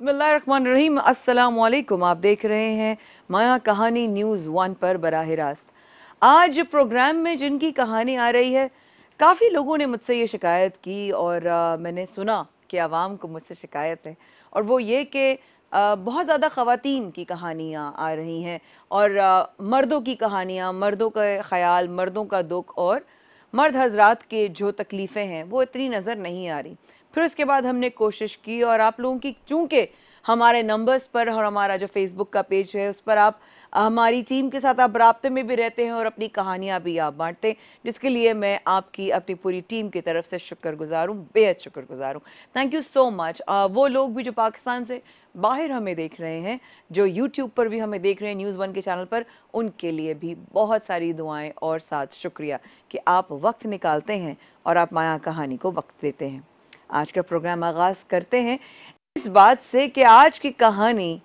बिस्मिल्लाहिर्रहमानिर्रहीम। अस्सलाम वालेकुम। आप देख रहे हैं माया कहानी न्यूज़ 1 पर बराह रास्त। आज प्रोग्राम में जिनकी कहानी आ रही है, काफ़ी लोगों ने मुझसे ये शिकायत की और मैंने सुना कि आवाम को मुझसे शिकायत है, और वो ये कि बहुत ज़्यादा ख़वातीन की कहानियाँ आ रही हैं और मर्दों की कहानियाँ, मर्दों का ख़याल, मर्दों का दुख और मर्द हजरात के जो तकलीफ़ें हैं वो इतनी नज़र नहीं आ रही। फिर उसके बाद हमने कोशिश की और आप लोगों की, चूँकि हमारे नंबर्स पर और हमारा जो फेसबुक का पेज है उस पर आप हमारी टीम के साथ आप राब्ते में भी रहते हैं और अपनी कहानियाँ भी आप बांटते हैं, जिसके लिए मैं आपकी अपनी पूरी टीम की तरफ से शुक्रगुजार हूँ, बेहद शुक्रगुजार हूँ। Thank you so much. वो लोग भी जो पाकिस्तान से बाहर हमें देख रहे हैं, जो यूट्यूब पर भी हमें देख रहे हैं न्यूज़ 1 के चैनल पर, उनके लिए भी बहुत सारी दुआएं और साथ शुक्रिया कि आप वक्त निकालते हैं और आप माया कहानी को वक्त देते हैं। आज का प्रोग्राम आगाज़ करते हैं इस बात से कि आज की कहानी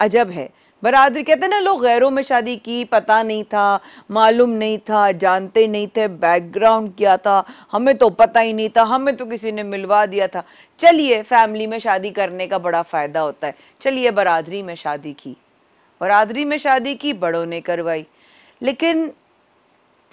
अजब है। बरादरी, कहते हैं ना लोग गैरों में शादी की, पता नहीं था, मालूम नहीं था, जानते नहीं थे बैकग्राउंड क्या था, हमें तो पता ही नहीं था, हमें तो किसी ने मिलवा दिया था। चलिए, फैमिली में शादी करने का बड़ा फ़ायदा होता है। चलिए, बरादरी में शादी की, बरादरी में शादी की, बड़ों ने करवाई, लेकिन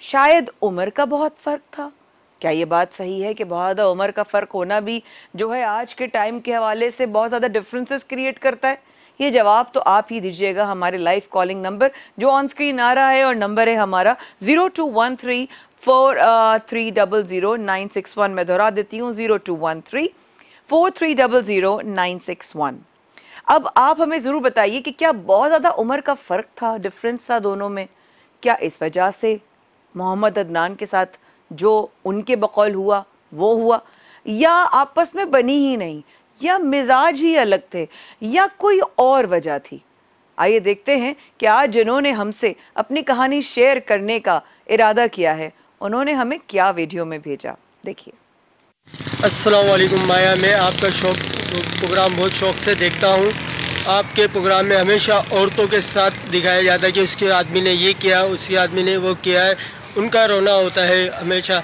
शायद उम्र का बहुत फ़र्क था। क्या ये बात सही है कि बहुत ज़्यादा उम्र का फ़र्क होना भी जो है आज के टाइम के हवाले से बहुत ज़्यादा डिफरेंसेस क्रिएट करता है? ये जवाब तो आप ही दीजिएगा। हमारे लाइव कॉलिंग नंबर जो ऑन स्क्रीन आ रहा है, और नंबर है हमारा 021343000961। मैं दोहरा देती हूँ, 021343000961। अब आप हमें ज़रूर बताइए कि क्या बहुत ज़्यादा उम्र का फ़र्क था, डिफरेंस था दोनों में? क्या इस वजह से मोहम्मद अदनान के साथ जो उनके बकौल हुआ वो हुआ, या आपस में बनी ही नहीं, या मिजाज ही अलग थे, या कोई और वजह थी? आइए देखते हैं कि आज जिन्होंने हमसे अपनी कहानी शेयर करने का इरादा किया है, उन्होंने हमें क्या वीडियो में भेजा। देखिए। अस्सलाम वालेकुम माया, मैं आपका प्रोग्राम बहुत शौक़ से देखता हूँ। आपके प्रोग्राम में हमेशा औरतों के साथ दिखाया जाता है कि उसके आदमी ने ये किया, उसके आदमी ने वो किया है, उनका रोना होता है हमेशा।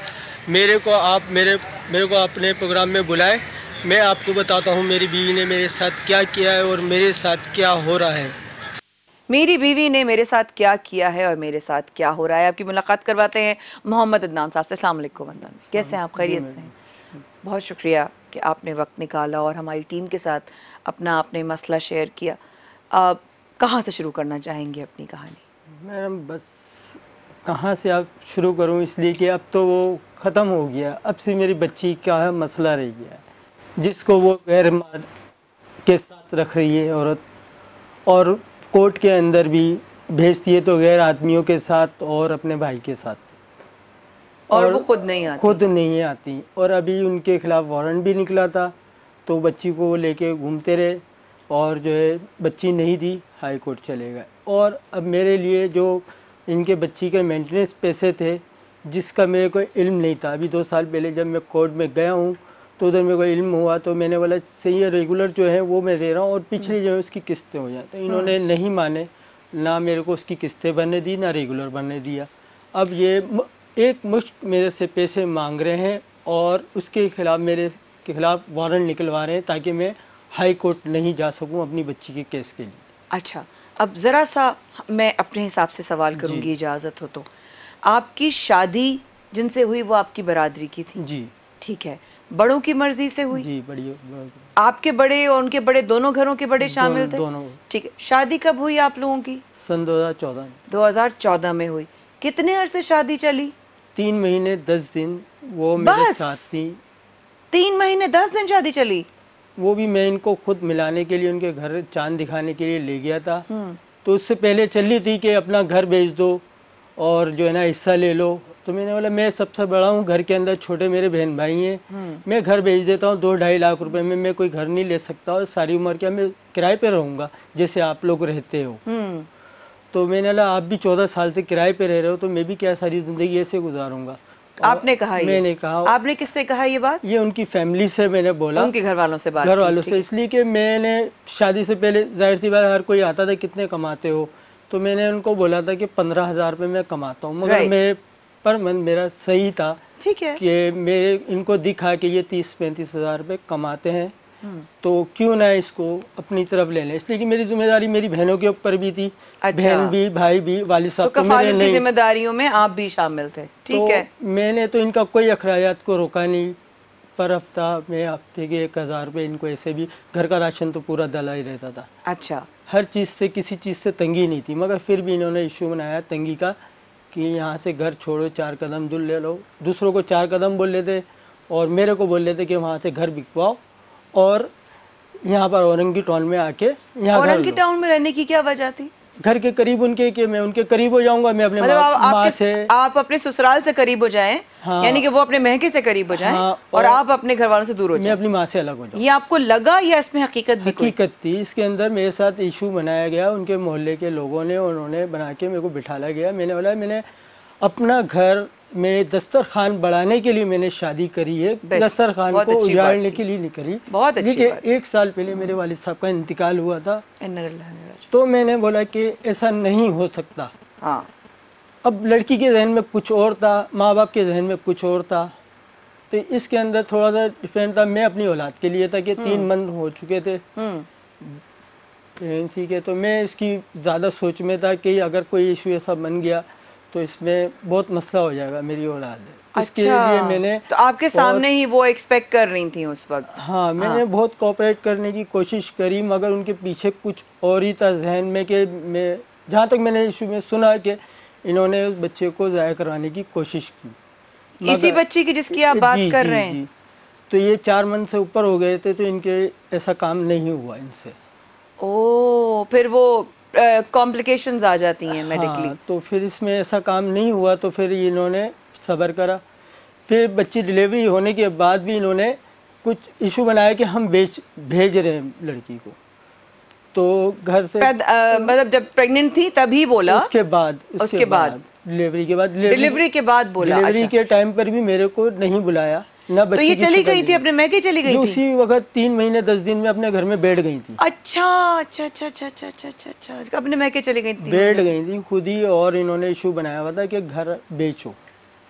मेरे को अपने प्रोग्राम में बुलाए, मैं आपको बताता हूँ मेरी बीवी ने मेरे साथ क्या किया है और मेरे साथ क्या हो रहा है। मेरी बीवी ने मेरे साथ क्या किया है और मेरे साथ क्या हो रहा है। आपकी मुलाकात करवाते हैं मोहम्मद अदनान साहब से। अस्सलाम वालेकुम अदनान, कैसे हैं आप? खैरियत से हैं? बहुत शुक्रिया कि आपने वक्त निकाला और हमारी टीम के साथ अपना आपने मसला शेयर किया। कहाँ से शुरू करना चाहेंगे अपनी कहानी? मैडम, बस कहाँ से आप शुरू करूँ, इसलिए कि अब तो वो ख़त्म हो गया। अब से मेरी बच्ची का मसला रह गया है, जिसको वो गैर मर्द के साथ रख रही है औरत, और कोर्ट के अंदर भी भेजती है तो गैर आदमियों के साथ और अपने भाई के साथ, और वो खुद नहीं आती। और अभी उनके खिलाफ़ वारंट भी निकला था, तो बच्ची को लेके घूमते रहे, और जो है बच्ची नहीं दी, हाई कोर्ट चले गए। और अब मेरे लिए जो इनके बच्ची के मेंटेनेंस पैसे थे, जिसका मेरे को इल्म नहीं था, अभी 2 साल पहले जब मैं कोर्ट में गया हूँ तो उधर मेरे को इल्म हुआ, तो मैंने बोला सही है, रेगुलर जो है वो मैं दे रहा हूँ और पिछली जो है उसकी किस्तें हो जाए। तो इन्होंने नहीं माने, ना मेरे को उसकी किस्तें भरने दी, ना रेगुलर भरने दिया। अब ये एक मुश्त मेरे से पैसे मांग रहे हैं और उसके खिलाफ़ मेरे के खिलाफ़ वारंट निकलवा रहे हैं, ताकि मैं हाई कोर्ट नहीं जा सकूं अपनी बच्ची के केस के लिए। अच्छा, अब ज़रा सा मैं अपने हिसाब से सवाल करूंगी, इजाज़त हो तो। आपकी शादी जिनसे हुई वो आपकी बरादरी की थी? जी। ठीक है। बड़ों की मर्जी से हुई? जी, बड़ी। आपके बड़े और उनके बड़े, दोनों घरों के बड़े शामिल थे? दोनों। ठीक है। शादी कब हुई आप लोगों की? सन 2014 में। 2014 में हुई। कितने अरसे शादी चली? 3 महीने 10 दिन वो मेरे साथ थी। 3 महीने 10 दिन शादी चली? वो भी मैं इनको खुद मिलाने के लिए उनके घर चांद दिखाने के लिए ले गया था। तो उससे पहले चली थी कि अपना घर बेच दो और जो है ना हिस्सा ले लो। तो मैंने बोला मैं सबसे बड़ा हूँ घर के अंदर, छोटे मेरे बहन भाई हैं, मैं घर बेच देता हूँ 2-2.5 लाख रुपए में। मैं कोई घर नहीं ले सकता और सारी उम्र क्या मैं किराए पे रहूँगा जैसे आप लोग रहते हो। तो मैंने बोला आप भी 14 साल से किराए पे रह रहे हो, तो मैं भी क्या सारी ज़िंदगी ऐसे गुजारूँगा। आपने कहा? मैंने कहा। आपने किससे कहा ये बात? ये उनकी फैमिली से मैंने बोला, उनके घर वालों से बात? घर वालों से, इसलिए कि मैंने शादी से पहले जाहिर सी बात हर कोई आता था कितने कमाते हो, तो मैंने उनको बोला था कि 15,000 रुपये मैं कमाता हूँ, मगर मैं पर मन मेरा सही था। ठीक है। कि मेरे इनको दिखा कि ये 30-35 हज़ार रुपये कमाते हैं, तो क्यों ना इसको अपनी तरफ ले लें, इसलिए कि मेरी जिम्मेदारी मेरी बहनों के ऊपर भी थी। अच्छा। बहन भी, भाई भी, वालिद साहब तो तो मेरे कफालत की नहीं। जिम्मेदारियों में आप भी शामिल थे, ठीक तो है। मैंने तो इनका कोई अखराजात को रोका नहीं। पर हफ्ता में हफ्ते के 1000 रुपये इनको ऐसे भी, घर का राशन तो पूरा डला ही रहता था। अच्छा। हर चीज़ से, किसी चीज़ से तंगी नहीं थी, मगर फिर भी इन्होंने इशू बनाया तंगी का कि यहाँ से घर छोड़ो, 4 कदम दूर ले लो। दूसरों को 4 कदम बोल लेते और मेरे को बोल लेते कि वहाँ से घर बिकवाओ और यहाँ पर औरंगी टाउन में आके यहाँ घर औरंगी लो। टाउन में रहने की क्या वजह थी? घर के करीब उनके, कि मैं उनके करीब हो जाऊंगा, मैं अपने मतलब माँ से, आप अपने ससुराल से करीब हो जाएं, हाँ। यानी कि वो अपने महके से करीब हो जाएं, हाँ, और आप अपने घर वालों से दूर हो मैं जाएं। अपनी माँ से अलग हो जाऊँ। ये आपको लगा या इसमें हकीकत भी कोई? हकीकत थी। इसके अंदर मेरे साथ इशू बनाया गया, उनके मोहल्ले के लोगों ने, उन्होंने बना के मेरे को बिठाला गया। मैंने बोला मैंने अपना घर में दस्तरखान बढ़ाने के लिए मैंने शादी करी है, दस्तरखान को उजाड़ने के लिए नहीं करी। बहुत अच्छी बात। 1 साल पहले मेरे वालिद साहब का इंतकाल हुआ था, इन्ना तो मैंने बोला कि ऐसा नहीं हो सकता। हाँ। अब लड़की के जहन में कुछ और था, माँ बाप के जहन में कुछ और था, तो इसके अंदर थोड़ा सा डिफरेंट था। मैं अपनी औलाद के लिए था कि 3 मन हो चुके थे प्रेगनेंसी के, तो मैं इसकी ज़्यादा सोच में था कि अगर कोई इशू ऐसा बन गया तो इसमें बहुत मसला हो जाएगा मेरी औलाद है। इसके लिए मैंने, तो आपके सामने ही वो एक्सपेक्ट कर रही थी उस वक्त? हाँ, मैंने बहुत कोऑपरेट करने की कोशिश करी, मगर उनके पीछे कुछ और ही था जहन में कि मैं, जहाँ तक मैंने इशू में सुना कि इन्होंने उस बच्चे को ज़ाया करवाने की कोशिश की। इसी बच्ची की जिसकी आप बात कर रहे हैं? तो ये 4 मन से ऊपर हो गए थे, तो इनके ऐसा काम नहीं हुआ इनसे। ओ, फिर वो कॉम्प्लिकेशंस आ जाती हैं मेडिकली। हाँ, तो फिर इसमें ऐसा काम नहीं हुआ, तो फिर इन्होंने सब्र करा। फिर बच्ची डिलीवरी होने के बाद भी इन्होंने कुछ इशू बनाया कि हम भेज रहे हैं लड़की को, तो घर से मतलब जब प्रेग्नेंट थी तभी बोला? उसके बाद डिलीवरी के बाद, डिलीवरी के बाद बोला। डिलीवरी के टाइम पर भी मेरे को नहीं बुलाया ना। तो ये चली गई थी अपने मैके, चली गई थी उसी वक्त 3 महीने 10 दिन में अपने घर में बैठ गई थी। अच्छा अच्छा अच्छा अच्छा अच्छा अच्छा अच्छा अच्छा, अपने मैके चली गई थी, बैठ गई थी खुद ही, और इन्होंने इशू बनाया हुआ था कि घर बेचो।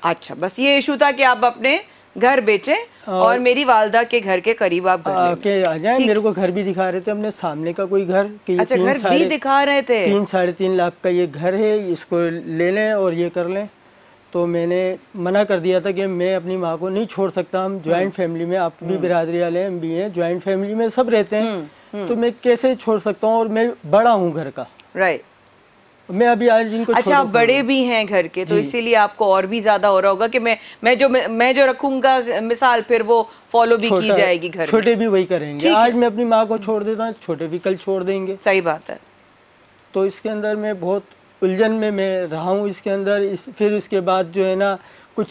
अच्छा, बस ये इशू था कि आप अपने घर बेचे और मेरी वालदा के घर के करीब आप के आ जाए। मेरे को घर भी दिखा रहे थे अपने सामने का कोई घर कि अच्छा, घर भी दिखा रहे थे। 3-3.5 लाख का ये घर है, इसको ले लें और ये कर लें। तो मैंने मना कर दिया था कि मैं अपनी माँ को नहीं छोड़ सकता। हम ज्वाइंट फैमिली में, आप भी बिरादरी वाले, हम भी हैं, ज्वाइंट फैमिली में सब रहते हैं, तो मैं कैसे छोड़ सकता हूँ, और मैं बड़ा हूँ घर का। राइट। मैं अभी आज इनको, अच्छा, आप बड़े भी हैं घर के, तो इसीलिए आपको और भी ज्यादा हो रहा होगा कि मैं जो रखूंगा मिसाल, फिर वो फॉलो भी की जाएगी घर में। छोटे भी वही करेंगे। आज मैं अपनी माँ को छोड़ देता हूँ, छोटे भी कल छोड़ देंगे। सही बात है। तो इसके अंदर मैं बहुत उलझन में मैं रहा हूँ इसके अंदर। फिर उसके बाद जो है ना, कुछ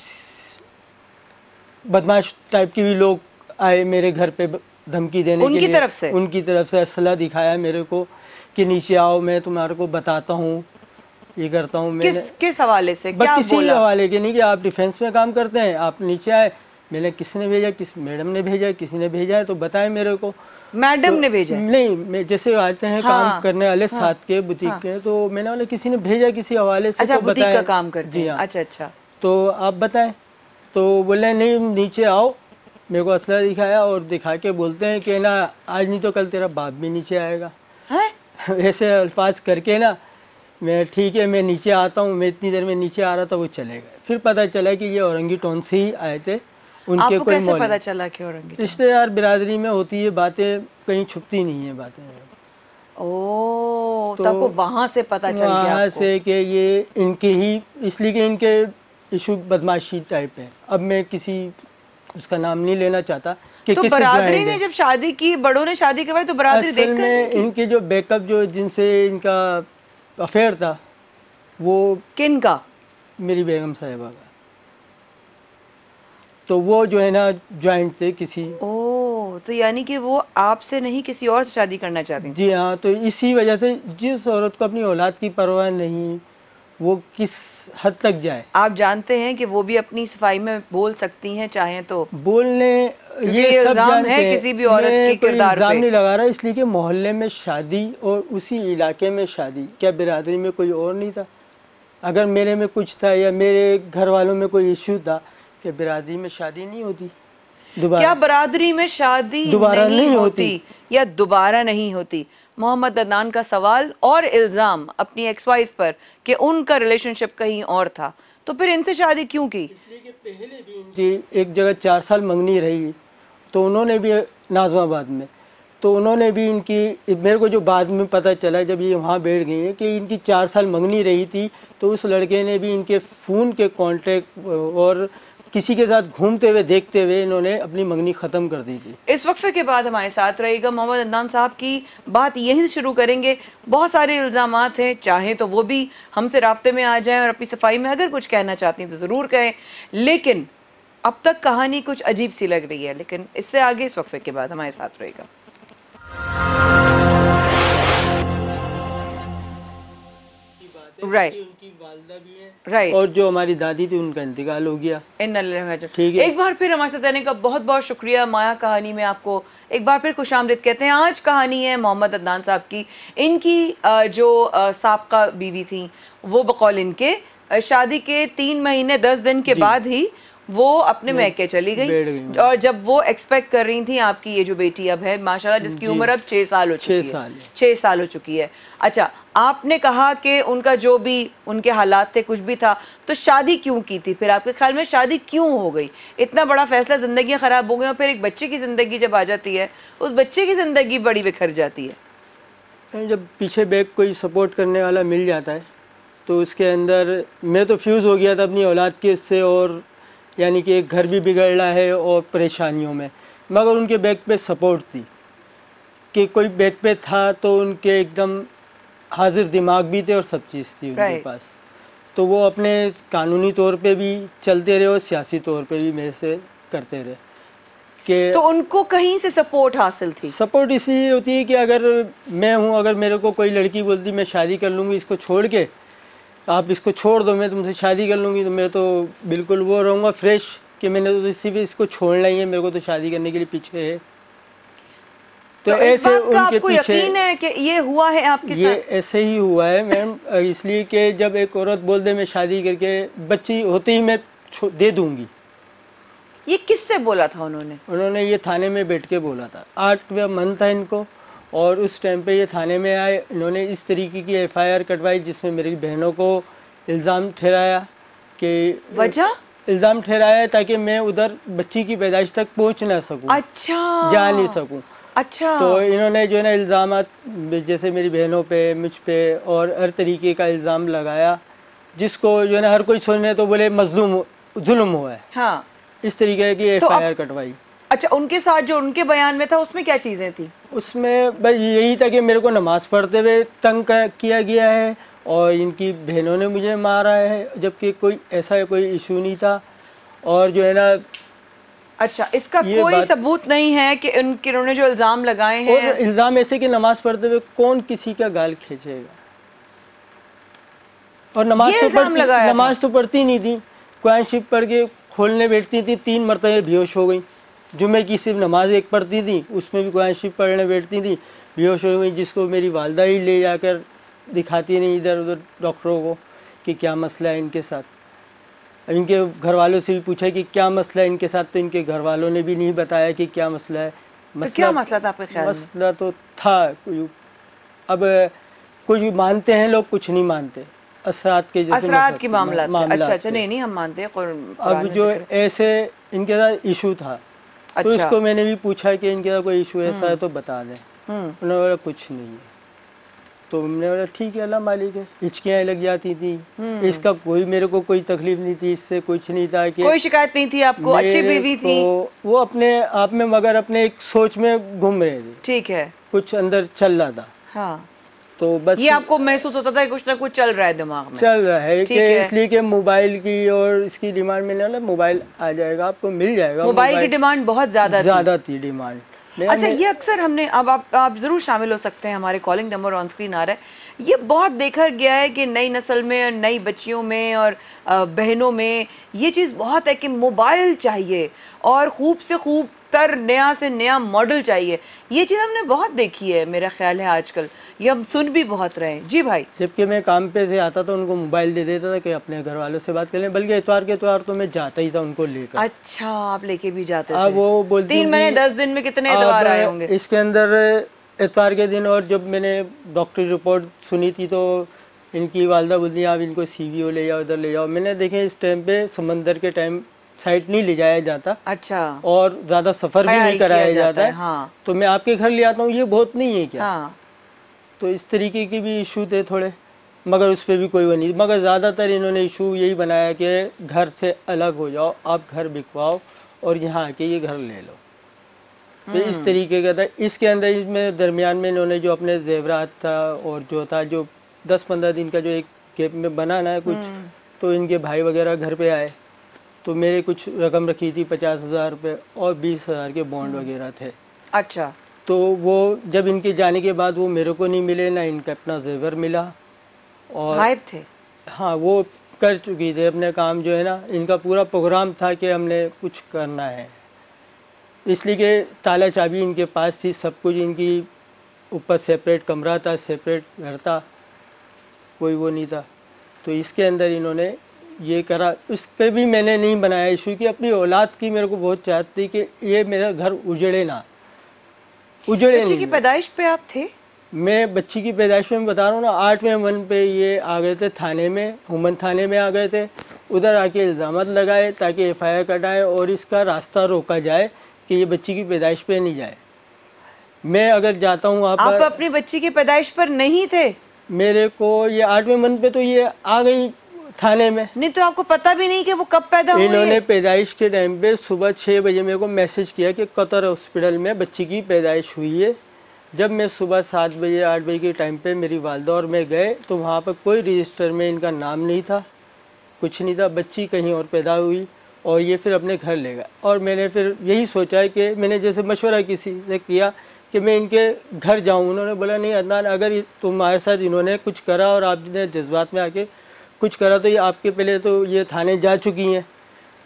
बदमाश टाइप के भी लोग आए मेरे घर पे धमकी देने के लिए। उनकी तरफ से असला दिखाया मेरे को कि नीचे आओ, मैं तुम्हारे को बताता हूँ, ये करता हूँ। किस हवाले से? क्या किसी हवाले के नहीं कि आप डिफेंस में काम करते हैं, आप नीचे आए। मैंने किसने भेजा, किस मैडम ने भेजा, किसी ने भेजा है तो बताएं मेरे को। मैडम ने भेजा? नहीं, मैं जैसे आते हैं काम करने वाले साथ के बुटीक के, तो मैंने बोला किसी ने भेजा किसी हवाले से। अच्छा, तो बुटीक का काम करते हैं? अच्छा अच्छा, तो आप बताएं। तो बोले नहीं, नीचे आओ। मेरे को असला दिखाया और दिखा के बोलते हैं कि ना, आज नहीं तो कल तेरा बाप भी नीचे आएगा। ऐसे अल्फाज करके ना, मैं ठीक है, मैं नीचे आता हूँ। मैं इतनी देर में नीचे आ रहा था, वो चले गए। फिर पता चला कि ये औरंगी टाउन से ही आए थे। उनके आपको कैसे पता चला कि औरंगी? रिश्तेदार बिरादरी में होती है बातें, कहीं छुपती नहीं है बातें। तो आपको वहाँ से पता चल गया? वहाँ से कि ये इनके ही, इसलिए कि इनके इशू बदमाशी टाइप है। अब मैं किसी उसका नाम नहीं लेना चाहता कि तो बरादरी ने जब शादी की, बड़ों ने शादी करवाई, तो बरादरी देखकर नहीं की? इनके जो बैकअप, जो जिनसे इनका अफेयर था, वो किन का? मेरी बेगम साहिबा का। तो वो जो है ना, ज्वाइंट थे किसी। ओह, तो यानी कि वो आपसे नहीं किसी और से शादी करना चाहती? जी हाँ। तो इसी वजह से जिस औरत को अपनी औलाद की परवाह नहीं, वो किस हद तक जाए। आप जानते हैं कि वो भी अपनी सफाई में बोल सकती हैं चाहें तो। बोलने ये इल्जाम है किसी भी औरत के किरदार पे। इल्जाम नहीं लगा रहा, इसलिए कि मोहल्ले में शादी और उसी इलाके में शादी, क्या बिरादरी में कोई और नहीं था? अगर मेरे में कुछ था या मेरे घर वालों में कोई इश्यू था, कि बिरादरी में शादी नहीं होती। क्या बरादरी में शादी दोबारा नहीं होती या दोबारा नहीं होती? मोहम्मद अदनान का सवाल और इल्ज़ाम अपनी एक्स वाइफ पर कि उनका रिलेशनशिप कहीं और था, तो फिर इनसे शादी क्यों की? इसलिए कि पहले भी इनकी एक जगह 4 साल मंगनी रही, तो उन्होंने भी नाज़माबाद में, तो उन्होंने भी इनकी, मेरे को जो बाद में पता चला जब ये वहाँ बैठ गई हैं कि इनकी 4 साल मंगनी रही थी, तो उस लड़के ने भी इनके फ़ोन के कांटेक्ट और किसी के साथ घूमते हुए देखते हुए इन्होंने अपनी मंगनी ख़त्म कर दी थी। इस वक्फे के बाद हमारे साथ रहेगा मोहम्मद अदनान साहब की बात यहीं से शुरू करेंगे। बहुत सारे इल्ज़ामात हैं, चाहें तो वो भी हमसे राब्ते में आ जाएं और अपनी सफाई में अगर कुछ कहना चाहती हैं तो ज़रूर कहें, लेकिन अब तक कहानी कुछ अजीब सी लग रही है। लेकिन इससे आगे इस वक्फे के बाद हमारे साथ रहेगा। राइट, उनकी वालिदा भी है, राइट, और जो हमारी दादी थी उनका इंतकाल हो गया। ठीक है, एक बार फिर हमारे साथ रहने का बहुत बहुत शुक्रिया। माया कहानी में आपको एक बार फिर खुशामदीद कहते हैं। आज कहानी है मोहम्मद अदनान साहब की। इनकी जो साबका बीवी थी वो बकौल इनके शादी के 3 महीने 10 दिन के बाद ही वो अपने मैके चली गई, और जब वो एक्सपेक्ट कर रही थी आपकी ये जो बेटी अब है माशाल्लाह, जिसकी उम्र अब 6 साल हो चुकी है, 6 साल हो चुकी है। अच्छा, आपने कहा कि उनका जो भी उनके हालात थे कुछ भी था, तो शादी क्यों की थी? फिर आपके ख्याल में शादी क्यों हो गई? इतना बड़ा फैसला, ज़िंदगियाँ ख़राब हो गई और फिर एक बच्चे की ज़िंदगी जब आ जाती है, उस बच्चे की ज़िंदगी बड़ी बिखर जाती है। जब पीछे बैक कोई सपोर्ट करने वाला मिल जाता है तो उसके अंदर, मैं तो फ्यूज़ हो गया था अपनी औलाद के इससे, और यानी कि एक घर भी बिगड़ रहा है और परेशानियों में, मगर उनके बैक पे सपोर्ट थी कि कोई बैक पे था तो उनके एकदम हाजिर दिमाग भी थे और सब चीज़ थी उनके पास, तो वो अपने कानूनी तौर पे भी चलते रहे और सियासी तौर पे भी मेरे से करते रहे। कि तो उनको कहीं से सपोर्ट हासिल थी? सपोर्ट इसलिए होती है कि अगर मैं हूँ, अगर मेरे को कोई लड़की बोलती मैं शादी कर लूँगी इसको छोड़ के, आप इसको छोड़ दो, मैं तुमसे शादी कर लूँगी, तो मैं तो बिल्कुल वो रहूँगा फ्रेश कि मैंने तो इसी भी इसको छोड़ना ही है, मेरे को तो शादी करने के लिए पीछे है। तो ऐसे उनके पीछे यकीन है कि ये हुआ है आपके साथ? ये ऐसे ही हुआ है मैम, इसलिए कि जब एक औरत बोल दे मैं शादी करके बच्ची होते ही मैं दे दूँगी। ये किससे बोला था उन्होंने? उन्होंने ये थाने में बैठ के बोला था। 8वां मन था इनको, और उस टाइम पे ये थाने में आए, इन्होंने इस तरीके की FIR कटवाई जिसमें मेरी बहनों को इल्ज़ाम ठहराया कि वजह इल्ज़ाम ठहराया ताकि मैं उधर बच्ची की पैदाइश तक पहुंच ना सकूं, अच्छा, जा नहीं सकूं। अच्छा, तो इन्होंने जो है ना इल्ज़ामात जैसे मेरी बहनों पे, मुझ पे और हर तरीके का इल्ज़ाम लगाया, जिसको जो है ना हर कोई सुने तो बोले मजलूम, जुल्म हुआ है। हाँ, इस तरीके की FIR कटवाई। अच्छा, उनके साथ जो उनके बयान में था उसमें क्या चीज़ें थी? उसमें बस यही था कि मेरे को नमाज़ पढ़ते हुए तंग किया गया है और इनकी बहनों ने मुझे मारा है, जबकि कोई ऐसा कोई इशू नहीं था। और जो है ना, अच्छा, इसका कोई सबूत नहीं है कि उन्होंने जो इल्ज़ाम लगाए हैं, और इल्ज़ाम ऐसे कि नमाज़ पढ़ते हुए कौन किसी का गाल खींचेगा, और नमाज तो पढ़ती नहीं थी, कुरान शरीफ पढ़ के खोलने बैठती थी, 3 मरतबे बेहोश हो गई। जुमे की सिर्फ नमाज एक पढ़ती थी, उसमें भी कुरान शरीफ पढ़ने बैठती थी, बेहोश हो गई, जिसको मेरी वालदा ही ले जाकर दिखाती नहीं इधर उधर डॉक्टरों को कि क्या मसला है इनके साथ। अब इनके घर वालों से भी पूछा कि क्या मसला है इनके साथ, तो इनके घर वालों ने भी नहीं बताया कि क्या मसला है। तो क्या मसला था आपके ख्याल में? मसला तो था, अब कुछ मानते हैं लोग, कुछ नहीं मानते, असरात के जैसे असरात की मामला। अच्छा, नहीं हम मानते हैं। अब जो ऐसे इनके साथ इशू था, तो इसको मैंने भी पूछा कि इनके साथ कोई इशू ऐसा है तो बता दें। उन्होंने बोला कुछ नहीं है, तो मैंने बोला ठीक है, अल्लाह मालिक है। हिचकियाँ लग जाती थी, इसका कोई मेरे को कोई तकलीफ नहीं थी, इससे कुछ नहीं था कि कोई शिकायत नहीं थी आपको, अच्छी बीवी थी। वो अपने आप में मगर अपने एक सोच में घूम रहे थे, ठीक है, कुछ अंदर चल रहा था। हाँ, तो बस ये आपको महसूस होता था कि कुछ ना कुछ चल रहा है दिमाग में, चल रहा है कि इसलिए कि मोबाइल की और इसकी डिमांड में ना, मोबाइल आ जाएगा, आपको मिल जाएगा। मोबाइल की डिमांड बहुत ज़्यादा थी डिमांड। अच्छा, ये अक्सर हमने, अब आप ज़रूर शामिल हो सकते हैं, हमारे कॉलिंग नंबर ऑन स्क्रीन आ रहा है। ये बहुत देखा गया है कि नई नस्ल में और नई बच्चियों में और बहनों में ये चीज़ बहुत है कि मोबाइल चाहिए, और खूब से खूब तर नया से नया मॉडल चाहिए। ये चीज़ हमने बहुत देखी है, मेरा ख्याल है आजकल ये हम सुन भी बहुत रहे हैं। जी भाई। जबकि मैं काम पे से आता था उनको मोबाइल दे देता था कि अपने घर वालों से बात कर लें, बल्कि इतवार के इतवार तो मैं जाता ही था उनको लेकर। अच्छा, आप लेके भी जाते थे? अब वो बोलती 3 महीने 10 दिन में कितने इतवार आए होंगे? इसके अंदर इतवार के दिन, और जब मैंने डॉक्टरी रिपोर्ट सुनी थी तो इनकी वालदा बोलती आप इनको CVO ले जाओ, इधर ले जाओ। मैंने देखे इस टाइम पे समंदर के टाइम साइड नहीं ले जाया जाता। अच्छा। और ज़्यादा सफ़र भी नहीं कराया जाता है। हाँ। तो मैं आपके घर ले आता हूँ, ये बहुत नहीं है क्या? हाँ। तो इस तरीके के भी इशू थे थोड़े, मगर उस पर भी कोई वो नहीं। मगर ज़्यादातर इन्होंने इशू यही बनाया कि घर से अलग हो जाओ, आप घर बिकवाओ और यहाँ आके ये घर ले लो। तो इस तरीके का था। इसके अंदर इसमें दरमियान में इन्होंने जो अपने जेवरात था और जो था जो 10-15 दिन का जो एक गैप में बनाना है कुछ, तो इनके भाई वगैरह घर पे आए तो मेरे कुछ रकम रखी थी 50,000 रुपये और 20,000 के बॉन्ड वगैरह थे। अच्छा। तो वो जब इनके जाने के बाद वो मेरे को नहीं मिले, ना इनका अपना जेवर मिला और गायब थे। हाँ, वो कर चुकी थी अपने काम जो है ना। इनका पूरा प्रोग्राम था कि हमने कुछ करना है, इसलिए कि ताला चाबी इनके पास थी, सब कुछ इनकी ऊपर सेपरेट कमरा था, सेपरेट घर था, कोई वो नहीं था। तो इसके अंदर इन्होंने ये करा। उस पर भी मैंने नहीं बनाया इशू कि अपनी औलाद की मेरे को बहुत चाहती कि ये मेरा घर उजड़े ना, उजड़े। बच्ची की पैदाइश पे आप थे? मैं बच्ची की पैदाइश में बता रहा हूँ ना, 8वें मन पे ये आ गए थे थाने में, हुमन थाने में आ गए थे। उधर आके इल्ज़ामात लगाए ताकि FIR कटाएं और इसका रास्ता रोका जाए कि ये बच्ची की पैदाइश पे नहीं जाए। मैं अगर जाता हूँ वहाँ पर। आप अपनी बच्ची की पैदाइश पर नहीं थे? मेरे को ये 8वें मन पे तो ये आ गई थाने में। नहीं तो आपको पता भी नहीं कि वो कब पैदा हुई? इन्होंने पैदाइश के टाइम पे सुबह 6 बजे मेरे को मैसेज किया कि कतर हॉस्पिटल में बच्ची की पैदाइश हुई है। जब मैं सुबह 7 बजे 8 बजे के टाइम पे मेरी वालदा और मैं गए तो वहाँ पर कोई रजिस्टर में इनका नाम नहीं था, कुछ नहीं था। बच्ची कहीं और पैदा हुई और ये फिर अपने घर ले गए। और मैंने फिर यही सोचा है कि मैंने जैसे मशवरा किसी से किया कि मैं इनके घर जाऊँ। उन्होंने बोला नहीं अदनान, अगर तुम्हारे साथ इन्होंने कुछ करा और आपने जज्बात में आके कुछ करा तो ये आपके पहले तो ये थाने जा चुकी हैं,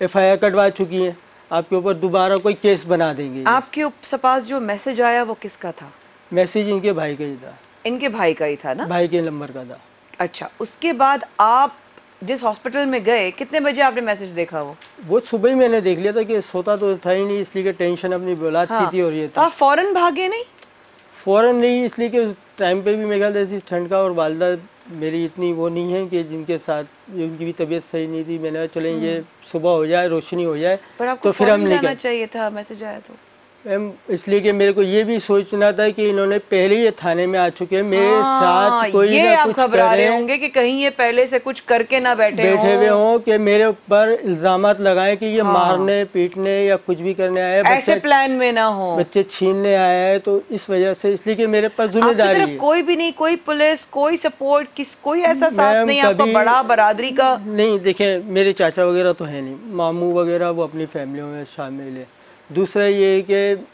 FIR कटवा चुकी हैं, आपके ऊपर दोबारा कोई केस बना देंगे। आपके पास जो मैसेज आया वो किसका था? मैसेज इनके भाई का ही था। इनके भाई का ही था ना? भाई के नंबर का था। अच्छा, उसके बाद आप जिस हॉस्पिटल में गए कितने बजे आपने मैसेज देखा? वो सुबह ही मैंने देख लिया था कि सोता तो था ही नहीं, इसलिए कि टेंशन अपनी औलाद की थी। और ये तो आप फौरन भागे नहीं? फौरन नहीं, इसलिए कि उस टाइम पे भी मेरे ख्याल ऐसी ठंड का और वालदा मेरी इतनी वो नहीं है कि जिनके साथ उनकी भी तबीयत सही नहीं थी। मैंने चलें ये सुबह हो जाए, रोशनी हो जाए, पर आपको तो फिर हम जाना चाहिए था। मैसेज आया तो इसलिए कि मेरे को ये भी सोचना था कि इन्होंने पहले ये थाने में आ चुके हैं मेरे साथ, कोई ये ना आप कुछ घबरा रहे होंगे कि कहीं ये पहले से कुछ करके ना बैठे हुए हों कि मेरे ऊपर इल्जामात लगाए कि ये मारने पीटने या कुछ भी करने आया है, ऐसे प्लान में ना हो, बच्चे छीनने आया है। तो इस वजह से, इसलिए कि मेरे पास जिम्मेदारी है। कोई भी नहीं, कोई पुलिस, कोई सपोर्ट, कोई ऐसा साथ नहीं आपको बड़ा बरादरी का? नहीं, देखें मेरे चाचा वगैरह तो है नहीं, मामू वगैरह वो अपनी फैमिलियों में शामिल है। दूसरा ये कि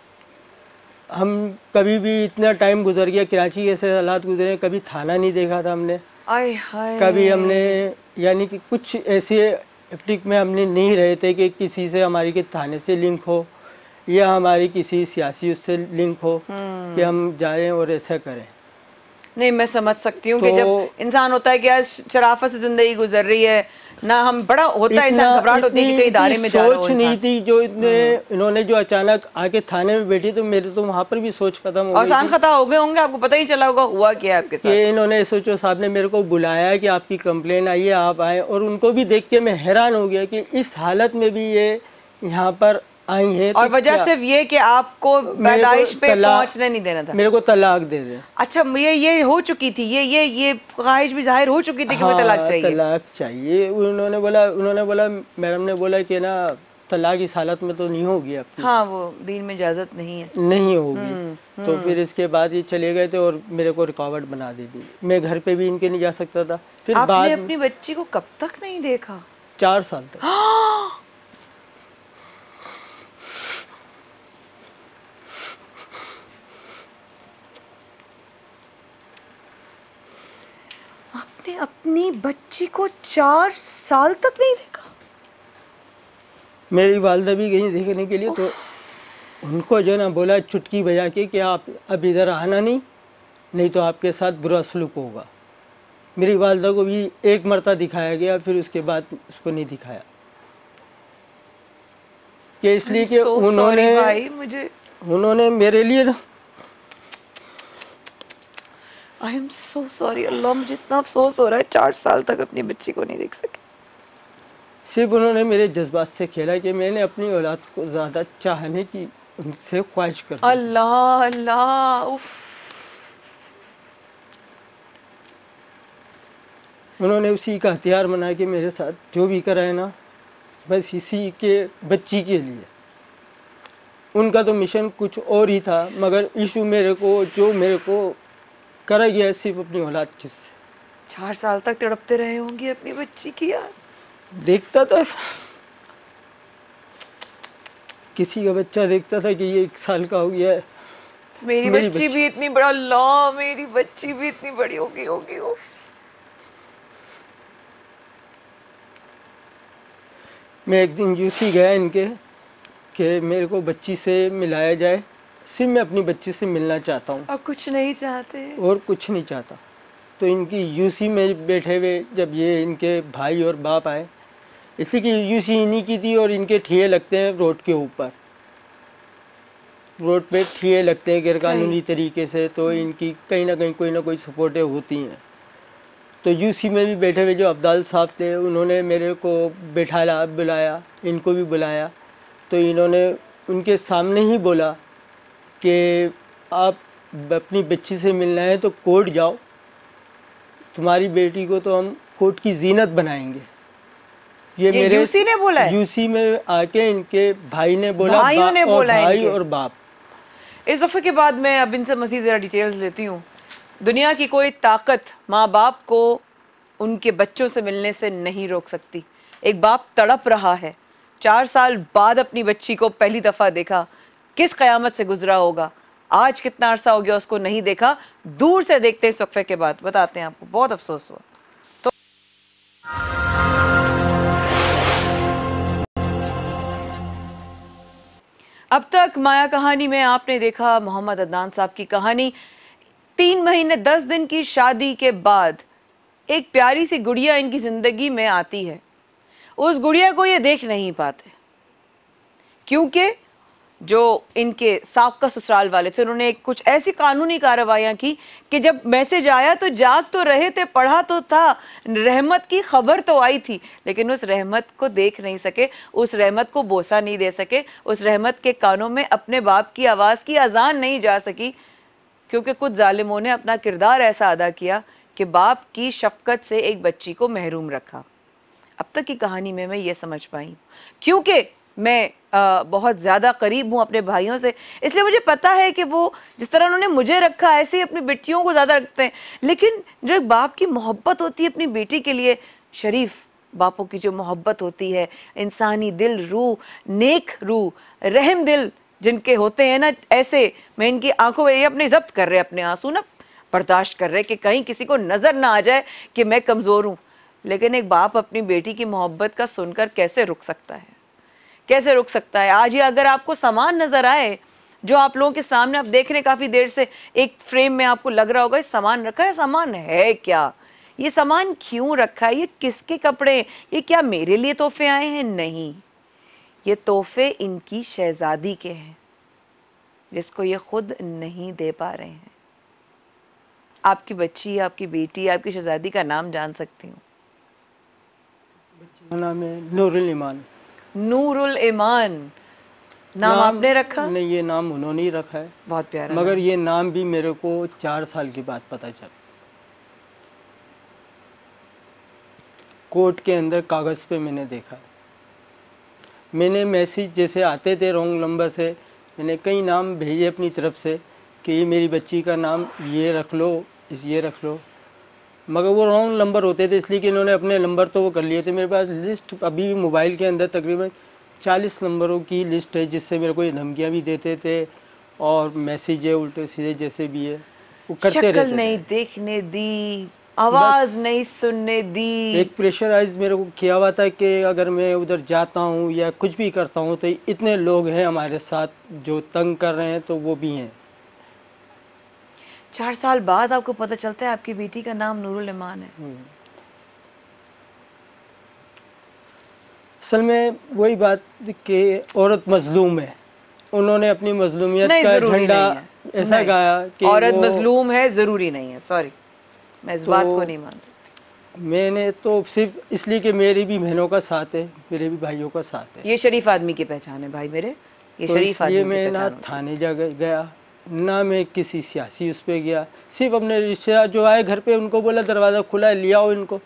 हम कभी भी इतना टाइम गुजर गया, कराची ऐसे हालात गुजरे, कभी थाना नहीं देखा था हमने। आय हाय। कभी हमने यानी कि कुछ ऐसे एप्टिक में हमने नहीं रहे थे कि किसी से हमारी के थाने से लिंक हो या हमारी किसी सियासी उससे लिंक हो कि हम जाएं और ऐसा करें। नहीं, मैं समझ सकती हूँ कि जब इंसान होता है कि आज शराफत से जिंदगी गुजर रही है ना, हम बड़ा होता है इंसान, घबराहट होती है कि कई इदारे में जा रहा हो। सोच नहीं थी जो इन्होंने जो अचानक आके थाने में बैठी, तो मेरे तो वहाँ पर भी सोच खत्म हो गई। आसान खता हो गए होंगे, आपको पता ही चला होगा हुआ क्या है आपके साथ। इन्होंने SHO साहब ने मेरे को बुलाया कि आपकी कंप्लेन आई है, आप आए। और उनको भी देख के मैं हैरान हो गया कि इस हालत में भी ये यहाँ पर आई है। और वजह सिर्फ ये कि आपको पैदाइश पे पहुंचने नहीं देना था। मेरे को तलाक दे दे। अच्छा, ये हो चुकी थी, ये ख्वाहिश भी जाहिर हो चुकी थी कि मुझे तलाक चाहिए। तलाक चाहिए। उन्होंने बोला मैडम ने बोला कि ना तलाक इस हालत में तो नहीं होगी आपकी। हाँ, वो दीन में इजाजत नहीं है, नहीं होगी। तो फिर इसके बाद ये चले गए थे और मेरे को रुकावट बना दी थी। मैं घर पे भी इनके नहीं जा सकता था। फिर आपने अपनी बच्ची को कब तक नहीं देखा? 4 साल तक। आपने अपनी बच्ची को 4 साल तक नहीं देखा? मेरी वालदा भी गई देखने के लिए, तो उनको जो है ना बोला चुटकी बजा के कि आप अब इधर आना नहीं तो आपके साथ बुरा सलूक होगा। मेरी वालदा को भी एक मरतबा दिखाया गया, फिर उसके बाद उसको नहीं दिखाया कि इसलिए कि उन्होंने मेरे लिए ना, आई एम सो सॉरी अल्लाह, मुझे इतना अफसोस हो रहा है, 4 साल तक अपनी बच्ची को नहीं देख सके। सिर्फ उन्होंने मेरे जज्बात से खेला कि मैंने अपनी औलाद को ज़्यादा चाहने की उनसे ख्वाहिश कर दी। अल्लाह अल्लाह, उफ। उन्होंने उसी का हथियार बना के मेरे साथ जो भी करा है ना, बस इसी के बच्ची के लिए। उनका तो मिशन कुछ और ही था, मगर इशू मेरे को करा गया सिर्फ अपनी औलाद किससे। 4 साल तक तड़पते रहे होंगे अपनी बच्ची की यार। देखता था किसी का बच्चा देखता था कि ये 1 साल का हो गया है, तो मेरी बच्ची भी इतनी बड़ा, अल्लाह मेरी बच्ची भी इतनी बड़ी होगी। उफ। मैं एक दिन यूसी गया इनके कि मेरे को बच्ची से मिलाया जाए, सिर्फ मैं अपनी बच्ची से मिलना चाहता हूँ और कुछ नहीं चाहते, और कुछ नहीं चाहता। तो इनकी यूसी में बैठे हुए जब ये इनके भाई और बाप आए, इसलिए कि यूसी इन्हीं की थी और इनके ठिये लगते हैं रोड के ऊपर, रोड पे ठिये लगते हैं गैरकानूनी तरीके से, तो इनकी कहीं ना कहीं कोई ना कोई सपोर्टें होती हैं। तो यूसी में भी बैठे हुए जो अब्दाल साहब थे, उन्होंने मेरे को बैठाया, बुलाया, इनको भी बुलाया, तो इन्होंने उनके सामने ही बोला कि आप अपनी बच्ची से मिलना है तो कोर्ट जाओ, तुम्हारी बेटी को तो हम कोर्ट की जीनत बनाएंगे। ये मेरे यूसी ने बोला है? यूसी में आके इनके भाई ने बोला, भाइयों ने बोला, भाई और बाप। इस दफे के बाद मैं अब इनसे मज़ीद ज़रा डिटेल्स लेती हूँ। दुनिया की कोई ताकत माँ बाप को उनके बच्चों से मिलने से नहीं रोक सकती। एक बाप तड़प रहा है, 4 साल बाद अपनी बच्ची को पहली दफ़ा देखा, किस क़यामत से गुजरा होगा, आज कितना अरसा हो गया उसको नहीं देखा, दूर से देखते इस वक्फे के बाद बताते हैं आपको, बहुत अफसोस हुआ। तो अब तक माया कहानी में आपने देखा मोहम्मद अदनान साहब की कहानी। 3 महीने 10 दिन की शादी के बाद एक प्यारी सी गुड़िया इनकी ज़िंदगी में आती है। उस गुड़िया को ये देख नहीं पाते क्योंकि जो इनके साबका ससुराल वाले थे, उन्होंने कुछ ऐसी कानूनी कार्रवाइयाँ की कि जब मैसेज आया तो जाग तो रहे थे, पढ़ा तो था, रहमत की खबर तो आई थी, लेकिन उस रहमत को देख नहीं सके, उस रहमत को बोसा नहीं दे सके, उस रहमत के कानों में अपने बाप की आवाज़ की अजान नहीं जा सकी, क्योंकि कुछ जालिमों ने अपना किरदार ऐसा अदा किया कि बाप की शफकत से एक बच्ची को महरूम रखा। अब तक की कहानी में मैं ये समझ पाई हूँ, क्योंकि मैं बहुत ज़्यादा करीब हूँ अपने भाइयों से, इसलिए मुझे पता है कि वो जिस तरह उन्होंने मुझे रखा ऐसे ही अपनी बेटियों को ज़्यादा रखते हैं। लेकिन जो एक बाप की मोहब्बत होती है अपनी बेटी के लिए, शरीफ बापों की जो मोहब्बत होती है, इंसानी दिल, रूह, नेक रूह, रहम दिल जिनके होते हैं ना, ऐसे मैं इनकी आंखों में ये अपने जब्त कर रहे, अपने आंसू ना बर्दाश्त कर रहे कि कहीं किसी को नज़र ना आ जाए कि मैं कमज़ोर हूँ। लेकिन एक बाप अपनी बेटी की मोहब्बत का सुनकर कैसे रुक सकता है, कैसे रुक सकता है। आज ही अगर आपको सामान नज़र आए जो आप लोगों के सामने आप देख रहे हैं काफ़ी देर से, एक फ्रेम में आपको लग रहा होगा ये सामान रखा है, सामान है क्या, ये सामान क्यों रखा है, ये किसके कपड़े, ये क्या मेरे लिए तोहफे आए हैं? नहीं, ये तोहफे इनकी शहजादी के हैं जिसको ये खुद नहीं दे पा रहे हैं। आपकी बच्ची, आपकी बेटी, आपकी शहजादी का नाम जान सकती हूँ? बच्ची का नाम है नूरुल ईमान। नूरुल ईमान नाम आपने रखा? नहीं, ये नाम उन्होंने ही रखा है। बहुत प्यारा। मगर ये नाम भी मेरे को 4 साल के बाद पता चला। कोर्ट के अंदर कागज़ पे मैंने देखा, मैंने मैसेज जैसे आते थे रॉन्ग नंबर से, मैंने कई नाम भेजे अपनी तरफ से कि ये मेरी बच्ची का नाम ये रख लो, ये रख लो, मगर वो रॉन्ग नंबर होते थे, इसलिए कि इन्होंने अपने नंबर तो वो कर लिए थे। मेरे पास लिस्ट अभी भी मोबाइल के अंदर तकरीबन 40 नंबरों की लिस्ट है जिससे मेरे को ये धमकियाँ भी देते थे और मैसेज है उल्टे सीधे जैसे भी है वो करते रहते थे। शक्ल नहीं देखने दी, आवाज नहीं सुनने दी। एक प्रेशराइज मेरे को किया हुआ था कि अगर मैं उधर जाता हूँ या कुछ भी करता हूँ तो इतने लोग हैं हमारे साथ जो तंग कर रहे हैं, तो वो भी हैं। 4 साल बाद आपको पता चलता है आपकी बेटी का नाम नूरुल ईमान है। असल में वही बात कि औरत मजलूम है, उन्होंने अपनी मजलूमियत का झंडा ऐसा गाया कि औरत मजलूम है, जरूरी नहीं है। सॉरी, मैं इस बात को नहीं मान सकती। मैंने तो सिर्फ इसलिए कि मेरी भी बहनों का साथ है, मेरे भी भाइयों का साथ है। ये शरीफ आदमी की पहचान है भाई मेरे, ये तो शरीफ आदमी की मैं ना पहचान। थाने जा गया ना, मैं किसी सियासी उस पर गया, सिर्फ अपने रिश्तेदार जो आए घर पे उनको बोला दरवाज़ा खुला है, ले आओ इनको।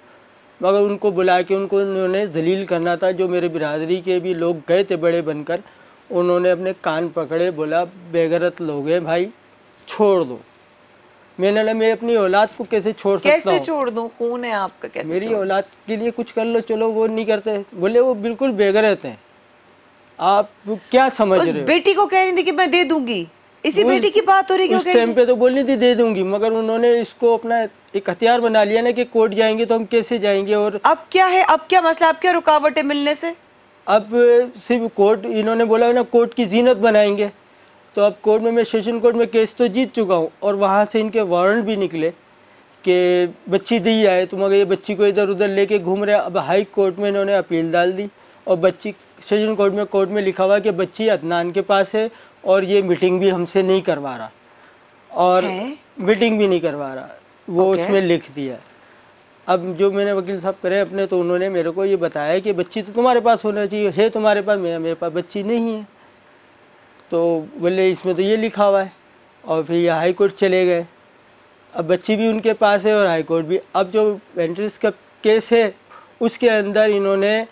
मगर उनको बुला के उनको उन्होंने जलील करना था। जो मेरे बिरादरी के भी लोग गए थे बड़े बनकर, उन्होंने अपने कान पकड़े, बोला बेगैरत लोग हैं भाई, छोड़ दो। मैंने ना, मैं अपनी औलाद को कैसे छोड़ सकता हूँ? कैसे छोड़ दूँ? खून है आपका, कैसे? मेरी औलाद के लिए कुछ कर लो। चलो वो नहीं करते, बोले वो बिल्कुल बेगैरत हैं। आप क्या समझ रहे हो? बेटी को कह रही थी कि मैं दे दूंगी, इसी बेटी की बात हो रही है। उस टाइम पे तो बोलनी थी दे दूंगी, मगर उन्होंने इसको अपना एक हथियार बना लिया ना कि कोर्ट जाएंगे तो हम कैसे जाएंगे। और अब क्या है, अब क्या मसला, अब क्या रुकावट है मिलने से? अब सिर्फ कोर्ट, इन्होंने बोला ना कोर्ट की जीनत बनाएंगे। तो अब कोर्ट में, मैं सेशन कोर्ट में केस तो जीत चुका हूँ और वहाँ से इनके वारंट भी निकले कि बच्ची दी जाए, तो मगर ये बच्ची को इधर उधर लेके घूम रहे। अब हाई कोर्ट में इन्होंने अपील डाल दी और बच्ची सेशन कोर्ट में लिखा हुआ कि बच्ची अदनान के पास है और ये मीटिंग भी हमसे नहीं करवा रहा, और मीटिंग भी नहीं करवा रहा, वो उसमें लिख दिया। अब जो मैंने वकील साहब करे अपने, तो उन्होंने मेरे को ये बताया कि बच्ची तो तुम्हारे पास होना चाहिए, है तुम्हारे पास, मेरे पास बच्ची नहीं है। तो बोले इसमें तो ये लिखा हुआ है, और फिर ये हाई कोर्ट चले गए। अब बच्ची भी उनके पास है और हाई कोर्ट भी। अब जो वेंट्रिस का केस है उसके अंदर इन्होंने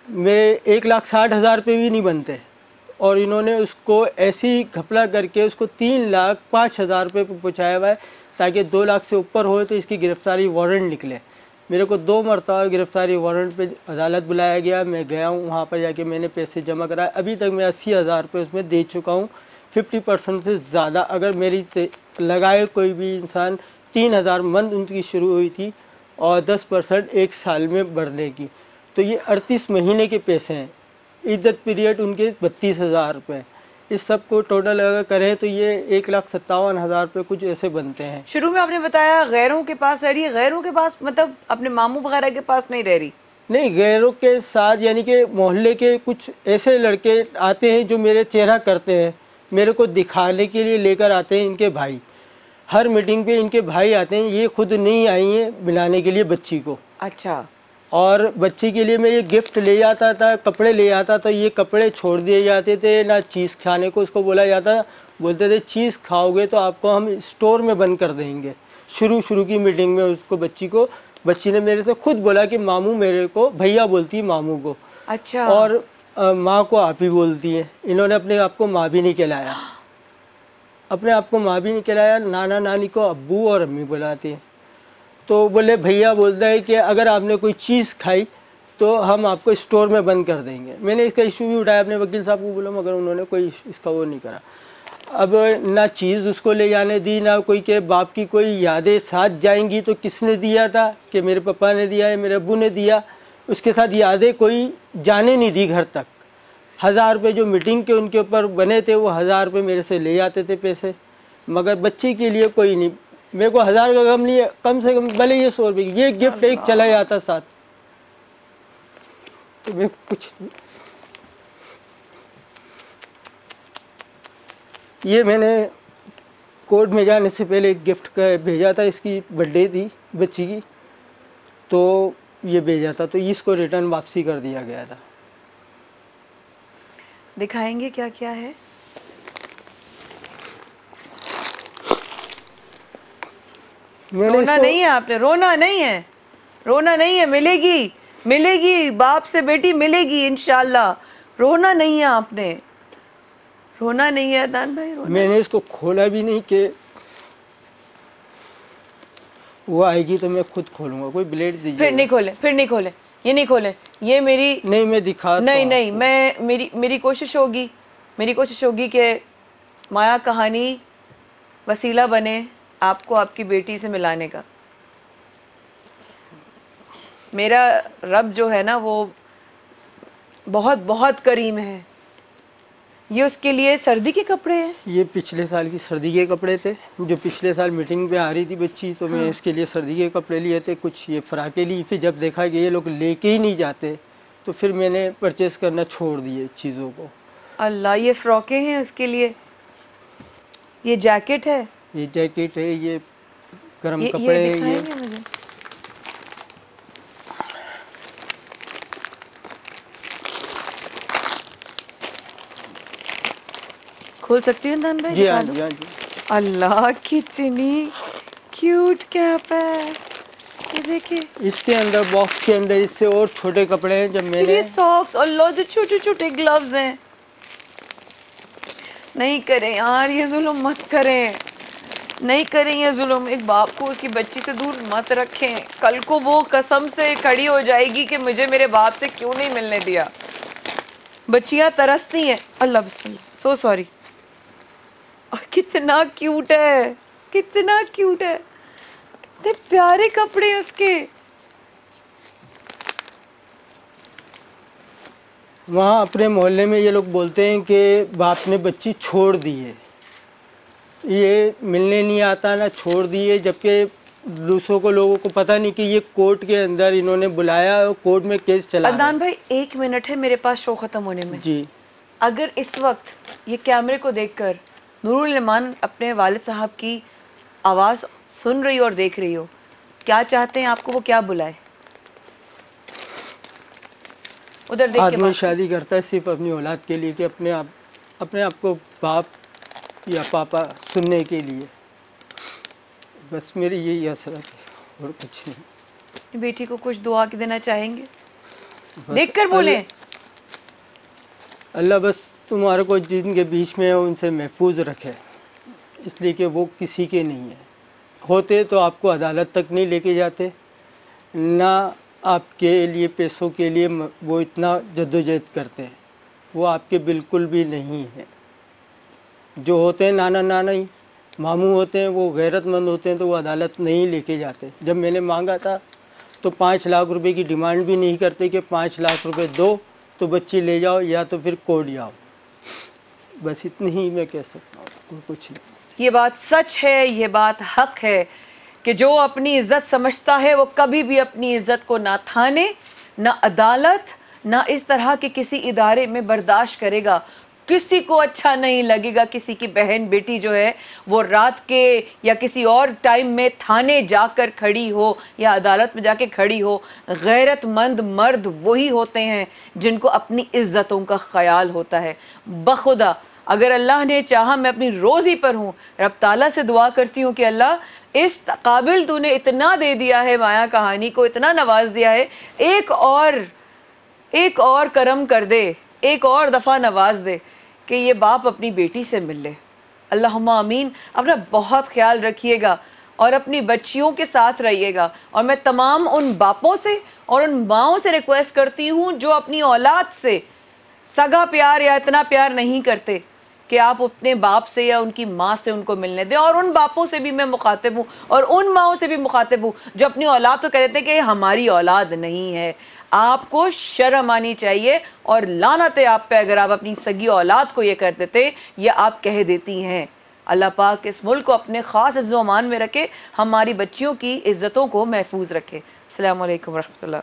मेरे 1,60,000 रुपये भी नहीं बनते, और इन्होंने उसको ऐसे ही घपला करके उसको 3,05,000 रुपये पर पहुँचाया हुआ है, ताकि 2 लाख से ऊपर हो तो इसकी गिरफ्तारी वारंट निकले। मेरे को 2 मरतबा गिरफ्तारी वारंट पे अदालत बुलाया गया, मैं गया हूँ, वहाँ पर जाके मैंने पैसे जमा कराए। अभी तक मैं 80,000 रुपये उसमें दे चुका हूँ। 50% से ज़्यादा अगर मेरी से लगाए कोई भी इंसान, 3,000 मंथ उनकी शुरू हुई थी और 10% 1 साल में बढ़ने की, तो ये 38 महीने के पैसे हैं। इद्दत पीरियड उनके 32,000 रुपये। इस सब को टोटल अगर करें तो ये 1,57,000 रुपये कुछ ऐसे बनते हैं। शुरू में आपने बताया गैरों के पास रह रही है, गैरों के पास मतलब अपने मामू वगैरह के पास नहीं रह रही? नहीं, गैरों के साथ, यानी कि मोहल्ले के कुछ ऐसे लड़के आते हैं जो मेरे चेहरा करते हैं, मेरे को दिखाने के लिए लेकर आते हैं। इनके भाई, हर मीटिंग पे इनके भाई आते हैं, ये खुद नहीं आई हैं मिलाने के लिए बच्ची को। अच्छा। और बच्ची के लिए मैं ये गिफ्ट ले जाता था, कपड़े ले आता, तो ये कपड़े छोड़ दिए जाते थे, ना चीज़ खाने को उसको बोला जाता, बोलते थे चीज़ खाओगे तो आपको हम स्टोर में बंद कर देंगे। शुरू की मीटिंग में उसको, बच्ची ने मेरे से खुद बोला कि मामू, मेरे को भैया बोलती है मामू को। अच्छा। और माँ को आप ही बोलती है। इन्होंने अपने आप को माँ भी नहीं कहलाया, अपने आप को माँ भी नहीं कहलाया, नाना नानी को अब्बू और अम्मी बुलाती है। तो बोले भैया बोलता है कि अगर आपने कोई चीज़ खाई तो हम आपको स्टोर में बंद कर देंगे। मैंने इसका इशू भी उठाया अपने वकील साहब को, बोला, मगर उन्होंने कोई इसका वो नहीं करा। अब ना चीज़ उसको ले जाने दी, ना कोई के बाप की कोई यादें साथ जाएंगी तो किसने दिया था, कि मेरे पापा ने दिया है, मेरे अब्बू ने दिया, उसके साथ यादें कोई जाने नहीं दी घर तक। 1,000 रुपये जो मीटिंग के उनके ऊपर बने थे, वो 1,000 रुपये मेरे से ले जाते थे पैसे, मगर बच्चे के लिए कोई नहीं। मेरे को 1,000 का गम नहीं है, कम से कम भले ये 100 रुपये, ये गिफ्ट एक चला जाता साथ, तो मैं कुछ नहीं। ये मैंने कोर्ट में जाने से पहले एक गिफ्ट का भेजा था, इसकी बर्थडे थी बच्ची की, तो ये भेजा था, तो इसको रिटर्न वापसी कर दिया गया था। दिखाएंगे क्या क्या है? रोना नहीं है आपने, रोना नहीं है, रोना नहीं है, मिलेगी मिलेगी, बाप से बेटी मिलेगी इंशाल्लाह। रोना नहीं है आपने, रोना नहीं है अदनान भाई, रोना। मैंने इसको खोला भी नहीं कि वो आएगी तो मैं खुद खोलूंगा, कोई ब्लेड दीजिए। फिर नहीं खोले, फिर नहीं खोले, ये नहीं खोले, ये मेरी नहीं, मैं दिखा नहीं नहीं, मैं मेरी कोशिश होगी, मेरी कोशिश होगी कि माया कहानी वसीला बने आपको आपकी बेटी से मिलाने का। मेरा रब जो है ना वो बहुत बहुत करीम है। ये उसके लिए सर्दी के कपड़े हैं। ये पिछले साल की सर्दी के कपड़े थे, जो पिछले साल मीटिंग पे आ रही थी बच्ची, तो मैं इसके लिए सर्दी के कपड़े लिए थे, कुछ ये फ्राके ली। फिर जब देखा कि ये लोग लेके ही नहीं जाते तो फिर मैंने परचेस करना छोड़ दिए चीज़ों को। अल्लाह, ये फ्रॉकें हैं उसके लिए, ये जैकेट है, ये जैकेट है, ये गर्म ये कपड़े हैं, दिखाएंगे मुझे? खोल सकती हूँ दान भाई? जी हाँ दिखा जी दो। हाँ जी। अल्लाह, कितनी क्यूट कैप है, ये देखिए। इसके अंदर, बॉक्स के अंदर इससे और छोटे कपड़े हैं। जब इसके मैंने लिए सॉक्स, अल्लाह जो छोटे छोटे ग्लव्स हैं। नहीं करें यार ये जुल्म, मत करें, नहीं करें ये जुल्म। एक बाप को उसकी बच्ची से दूर मत रखें। कल को वो कसम से खड़ी हो जाएगी कि मुझे मेरे बाप से क्यों नहीं मिलने दिया। बच्चियां तरसती हैं। अल्लाह बिस्मिल्लाह, सो सॉरी। कितना क्यूट है, कितना क्यूट है, कितने प्यारे कपड़े उसके। वहाँ अपने मोहल्ले में ये लोग बोलते हैं कि बाप ने बच्ची छोड़ दी है, ये मिलने नहीं आता ना, छोड़ दी है। जबकि दूसरों को, लोगों को पता नहीं कि ये कोर्ट के अंदर इन्होंने बुलाया और कोर्ट में केस चला रहे हैं। अदनान भाई 1 मिनट है मेरे पास शो ख़त्म होने में जी। अगर इस वक्त ये कैमरे को देखकर नूरुल इमान अपने वालिद साहब की आवाज़ सुन रही हो और देख रही हो, क्या चाहते हैं आपको वो क्या बुलाए? उधर देख के आदमी बात। शादी करता है सिर्फ अपनी औलाद के लिए, कि अपने आप को बाप या पापा सुनने के लिए। बस मेरी यही हसरत है और कुछ नहीं। बेटी को कुछ दुआ के देना चाहेंगे? देखकर बोले। अल्लाह बस तुम्हारे को जिनके बीच में है उनसे महफूज रखे, इसलिए कि वो किसी के नहीं है। होते तो आपको अदालत तक नहीं लेके जाते, ना आपके लिए पैसों के लिए वो इतना जद्दोजहद करते हैं। वो आपके बिल्कुल भी नहीं है। जो होते हैं नाना नानी मामू होते हैं, वो गैरतमंद होते हैं, तो वो अदालत नहीं लेके जाते। जब मैंने मांगा था तो 5 लाख रुपए की डिमांड भी नहीं करते कि 5 लाख रुपए दो तो बच्ची ले जाओ या तो फिर कोर्ट जाओ। बस इतनी ही मैं कह सकता हूँ, कुछ नहीं। ये बात सच है, ये बात हक है कि जो अपनी इज्जत समझता है वो कभी भी अपनी इज्जत को ना थाने, ना अदालत, ना इस तरह के किसी इदारे में बर्दाश्त करेगा। किसी को अच्छा नहीं लगेगा किसी की बहन बेटी जो है वो रात के या किसी और टाइम में थाने जाकर खड़ी हो या अदालत में जाके खड़ी हो। गैरतमंद मर्द वही होते हैं जिनको अपनी इज्जतों का ख्याल होता है। बखुदा अगर अल्लाह ने चाहा, मैं अपनी रोज़ी पर हूँ, रब ताला से दुआ करती हूँ कि अल्लाह इस काबिल तूने इतना दे दिया है, माया कहानी को इतना नवाज दिया है, एक और करम कर दे, एक और दफ़ा नवाज दे कि ये बाप अपनी बेटी से मिल ले। अल्लाहुम्मा आमीन। अपना बहुत ख्याल रखिएगा और अपनी बच्चियों के साथ रहिएगा। और मैं तमाम उन बापों से और उन माँओं से रिक्वेस्ट करती हूँ जो अपनी औलाद से सगा प्यार या इतना प्यार नहीं करते कि आप अपने बाप से या उनकी माँ से उनको मिलने दें। और उन बापों से भी मैं मुखातिब हूँ और उन माँओं से भी मुखातिब हूँ जो अपनी औलाद को कह देते हैं कि हमारी औलाद नहीं है। आपको शर्म आनी चाहिए और लानत है आप पे अगर आप अपनी सगी औलाद को ये कर देते या आप कह देती हैं। अल्लाह पाक इस मुल्क को अपने ख़ास हिफ्ज़ व अमान में रखे, हमारी बच्चियों की इज़्ज़तों को महफूज रखे। अस्सलामु अलैकुम रहमतुल्लाह।